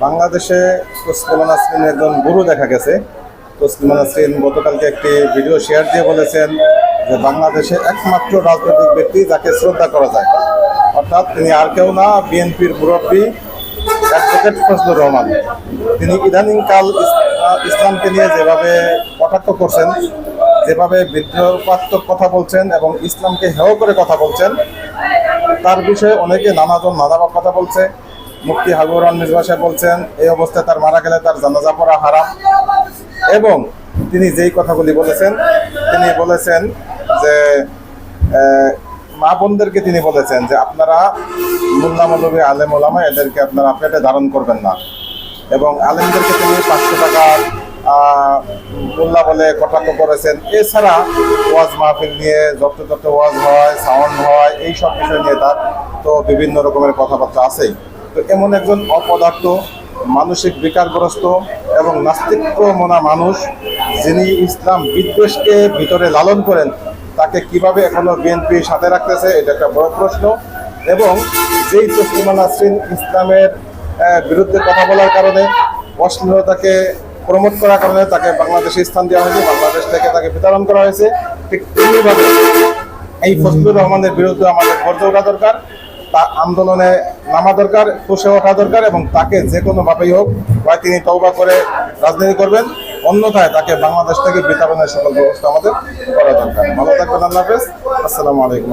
বাংলাদেশে তসলিমা নাসরিন একজন গুরু দেখা গেছে। তসলিমা নাসরিন গতকালকে একটি ভিডিও শেয়ার দিয়ে বলেছেন যে বাংলাদেশে একমাত্র রাজনৈতিক ব্যক্তি যাকে শ্রদ্ধা করা যায়, অর্থাৎ তিনি আর কেউ না, বিএনপির মুরব্বী অ্যাডভোকেট ফজলুর রহমান। তিনি ইদানিংকাল ইসলামকে নিয়ে যেভাবে কটাক্ষ করছেন, যেভাবে বিদ্রোহাত্মক কথা বলছেন এবং ইসলামকে হেয় করে কথা বলছেন, তার বিষয়ে অনেকে নানাজন নানাভাবে কথা বলছে। মুফতি হাবিবুর রহমান মির্জা সাহেব বলছেন এই অবস্থায় তার মারা গেলে তার জানাজা পড়া হারাম। এবং তিনি যেই কথাগুলি বলেছেন, তিনি বলেছেন যে মা বোনদেরকে তিনি বলেছেন যে আপনারা মোল্লা মৌলবী আলেম ওলামা এদেরকে আপনারা পেটে ধারণ করবেন না। এবং আলেমদেরকে তিনি 500 টাকা মোল্লা বলে কটাক্ষ করেছেন। এছাড়া ওয়াজ মাহফিল নিয়ে যত ওয়াজ হয়, সাউন্ড হয়, এই সব বিষয় নিয়ে তার তো বিভিন্ন রকমের কথাবার্তা আছেই। তো এমন একজন অপদার্থ, মানসিক বিকারগ্রস্ত এবং নাস্তিক্যমনা মানুষ, যিনি ইসলাম বিদ্বেষকে ভিতরে লালন করেন, তাকে কিভাবে এখনো বিএনপি সাথে রাখতেছে, এটা একটা বড় প্রশ্ন। এবং যেই তসলিমা নাসরিন ইসলামের বিরুদ্ধে কথা বলার কারণে, অশ্লীলতাকে প্রমোট করার কারণে তাকে বাংলাদেশে স্থান দেওয়া হয়েছে, বাংলাদেশ থেকে তাকে বিতরণ করা হয়েছে, ঠিক তেমনিভাবে এই ফজলুর রহমানের বিরুদ্ধে আমাদের গর্জে ওঠা দরকার, তা আন্দোলনে নামা দরকার, ফুসে ওঠা দরকার। এবং তাকে যে কোনোভাবেই হোক, হয় তিনি তওবা করে রাজনীতি করবেন, অন্যথায় তাকে বাংলাদেশ থেকে বিতরণের সকল ব্যবস্থা আমাদের করা দরকার। ভালো থাকবেন, আল্লাহ হাফেজ, আসসালামু আলাইকুম।